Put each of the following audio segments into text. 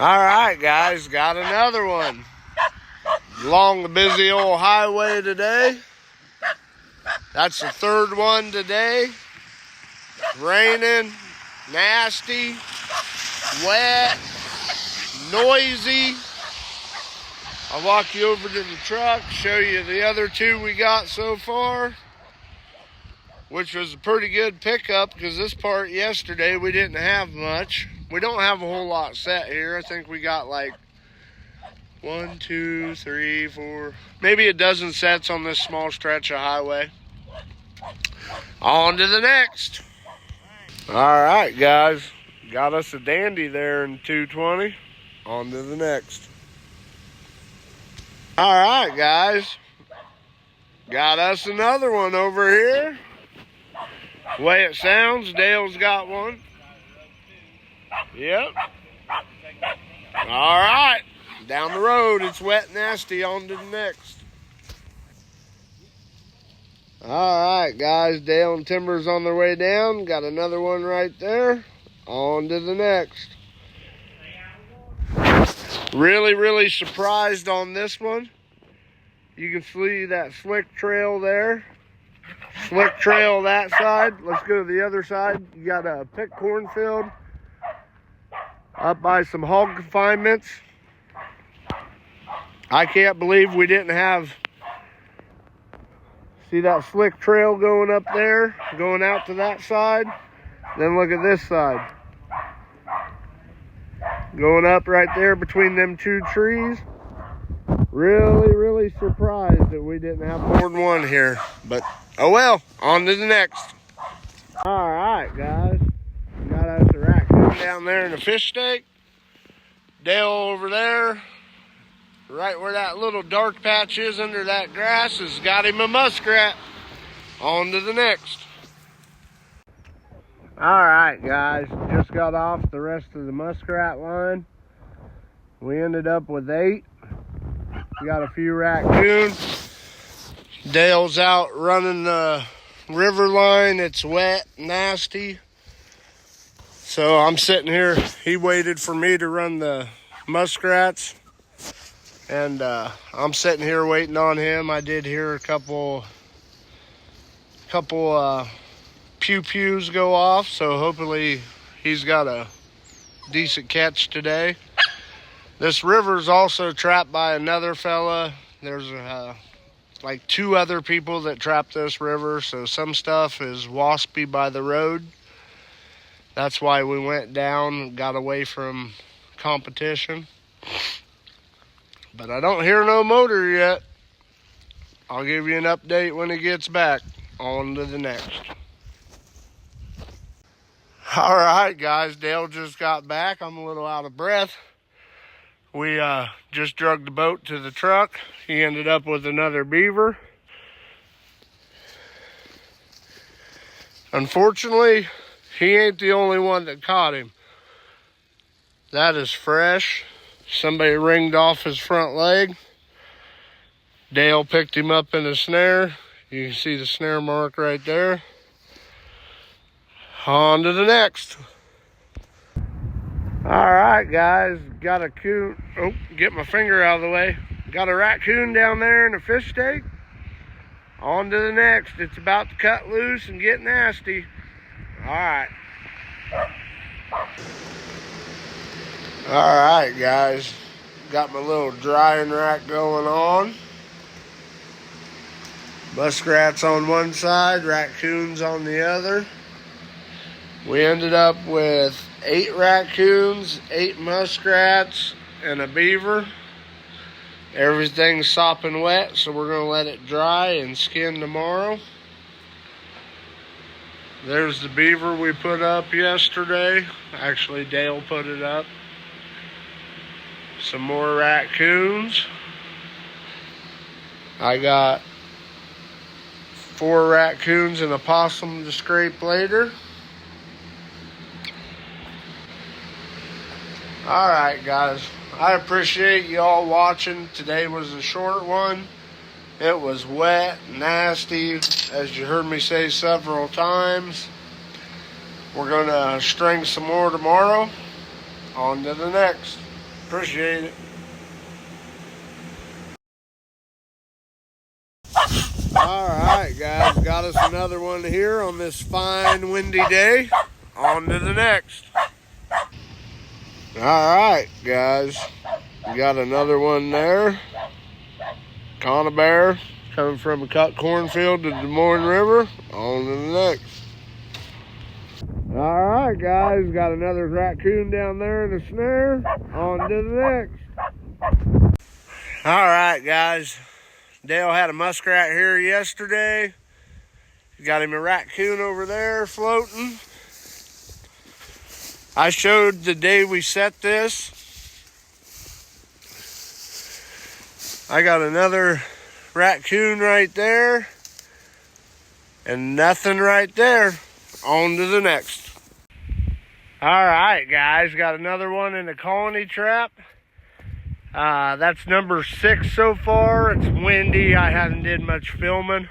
All right, guys, got another one. Along the busy old highway today. That's the third one today. Raining, nasty, wet, noisy. I'll walk you over to the truck, show you the other two we got so far, which was a pretty good pickup because this part yesterday we didn't have much. We don't have a whole lot set here. I think we got like 1, 2, 3, 4, maybe a dozen sets on this small stretch of highway. On to the next. All right, guys, got us a dandy there in 220. On to the next. All right, guys, got us another one over here. The way it sounds, Dale's got one. Yep. All right, down the road, it's wet, nasty. On to the next. All right, guys, Dale and Timber's on their way down. Got another one right there. On to the next. Really surprised on this one. You can see that slick trail there. Slick trail that side. Let's go to the other side. You got a pick cornfield up by some hog confinements. I can't believe we didn't have. See that slick trail going up there, going out to that side? Then look at this side. Going up right there between them two trees. Really surprised that we didn't have more than one here. But, oh well, on to the next. All right, guys. Got us a raccoon down there in a fish steak. Dale over there, right where that little dark patch is under that grass, has got him a muskrat. On to the next. All right, guys, just got off the rest of the muskrat line. We ended up with 8. We got a few raccoons. Dale's out running the river line. It's wet, nasty. So I'm sitting here. He waited for me to run the muskrats. And I'm sitting here waiting on him. I did hear a couple pew-pews go off, so hopefully he's got a decent catch today. This river's also trapped by another fella. There's like 2 other people that trap this river, so some stuff is waspy by the road. That's why we went down, got away from competition. But I don't hear no motor yet. I'll give you an update when it gets back. On to the next. All right, guys, Dale just got back. I'm a little out of breath. We just drug the boat to the truck. He ended up with another beaver. Unfortunately, he ain't the only one that caught him. That is fresh. Somebody ringed off his front leg. Dale picked him up in a snare. You can see the snare mark right there. On to the next. All right, guys, got a coon. Oh, get my finger out of the way. Got a raccoon down there in a fish steak. On to the next. It's about to cut loose and get nasty. All right. All right, guys. Got my little drying rack going on. Muskrats on one side, raccoons on the other. We ended up with 8 raccoons, 8 muskrats, and a beaver. Everything's sopping wet, so we're going to let it dry and skin tomorrow. There's the beaver we put up yesterday. Actually, Dale put it up. Some more raccoons. I got 4 raccoons and a possum to scrape later. Alright, guys, I appreciate you all watching. Today was a short one. It was wet, nasty, as you heard me say several times. We're going to string some more tomorrow. On to the next. Appreciate it. Alright guys, got us another one here on this fine windy day. On to the next. Alright guys, we got another one there. Conibear coming from a cut cornfield to the Des Moines River. On to the next. Alright guys, got another raccoon down there in the snare. On to the next. Alright guys, Dale had a muskrat here yesterday. Got him a raccoon over there floating. I showed the day we set this. I got another raccoon right there. And nothing right there. On to the next. Alright guys, got another one in the colony trap. That's number 6 so far. It's windy. I haven't did much filming.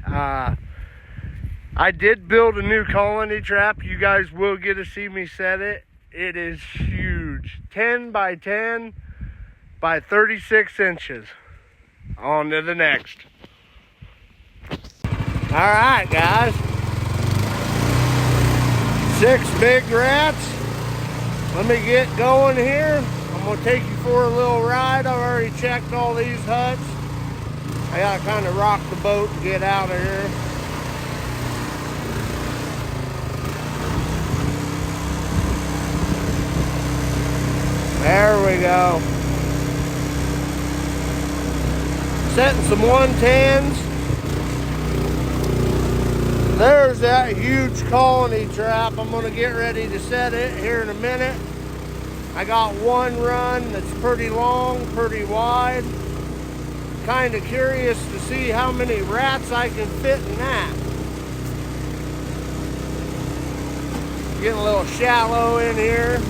I did build a new colony trap. You guys will get to see me set it. It is huge. 10 by 10 by 36 inches. On to the next. Alright guys. 6 big rats. Let me get going here. I'm going to take you for a little ride. I've already checked all these huts. I got to kind of rock the boat and get out of here. There we go. Setting some 110s. There's that huge colony trap. I'm going to get ready to set it here in a minute. I got one run that's pretty long, pretty wide. Kind of curious to see how many rats I can fit in that. Getting a little shallow in here.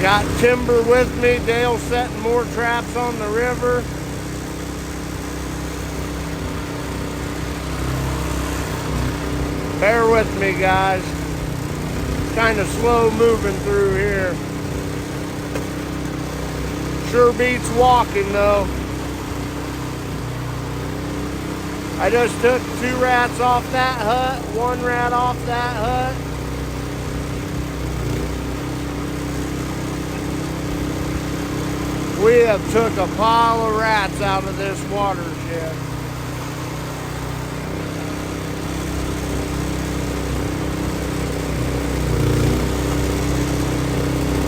Got timber with me. Dale's setting more traps on the river. Bear with me, guys. Kind of slow moving through here. Sure beats walking though. I just took 2 rats off that hut, 1 rat off that hut. We have took a pile of rats out of this watershed.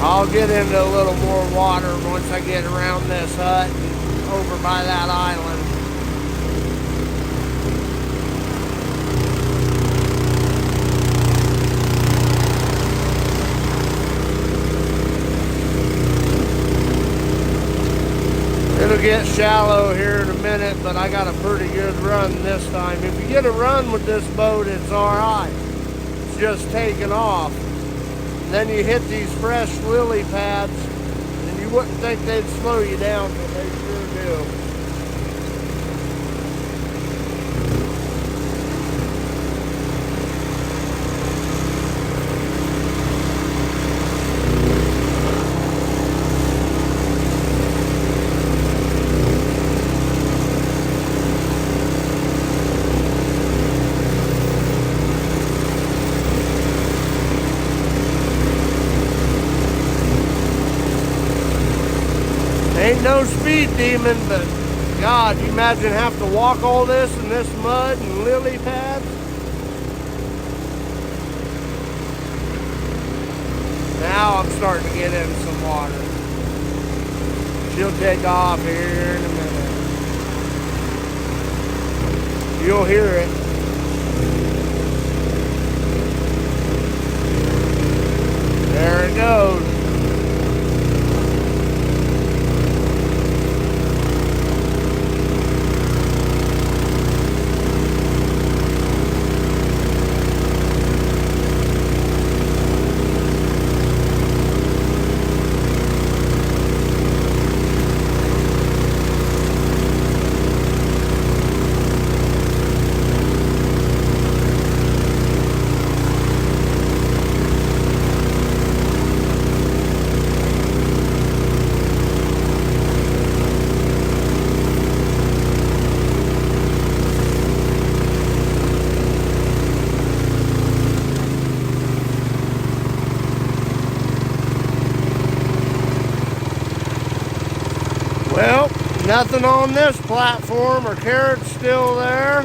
I'll get into a little more water once I get around this hut and over by that island. It'll get shallow here in a minute, but I got a pretty good run this time. If you get a run with this boat, it's alright. It's just taking off. Then you hit these fresh lily pads, and you wouldn't think they'd slow you down, but they sure do. Ain't no speed demon, but God, you imagine having to walk all this in this mud and lily pads? Now I'm starting to get in some water. She'll take off here in a minute. You'll hear it. There it goes. Nothing on this platform. Our carrot's still there.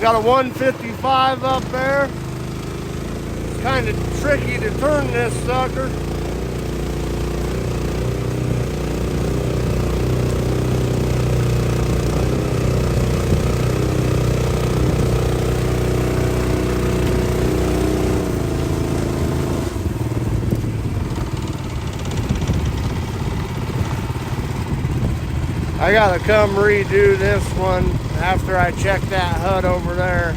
Got a 155 up there. It's kind of tricky to turn this sucker. I gotta come redo this one after I check that hut over there.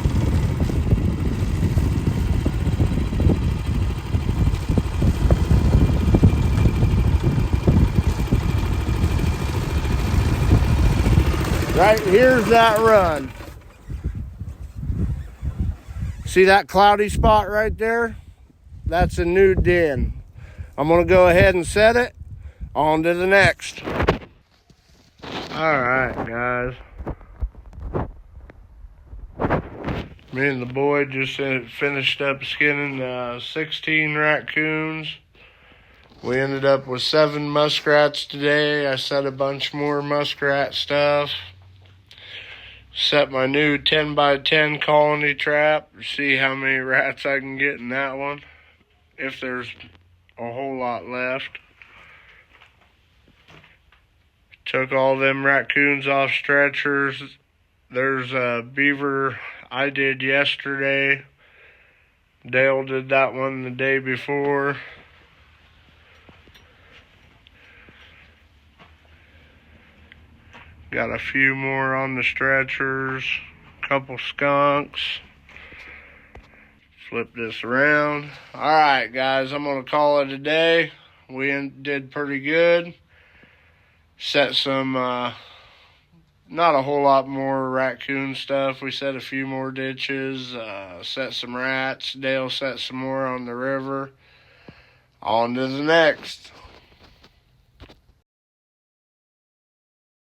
Right here's that run. See that cloudy spot right there? That's a new den. I'm gonna go ahead and set it. On to the next. Alright guys, me and the boy just finished up skinning 16 raccoons. We ended up with 7 muskrats today. I set a bunch more muskrat stuff. Set my new 10x10 colony trap. See how many rats I can get in that one, if there's a whole lot left. Took all them raccoons off stretchers. There's a beaver I did yesterday. Dale did that one the day before. Got a few more on the stretchers. Couple skunks. Flip this around. Alright guys, I'm going to call it a day. We did pretty good. Set some, not a whole lot more raccoon stuff. We set a few more ditches, set some rats. Dale set some more on the river. On to the next.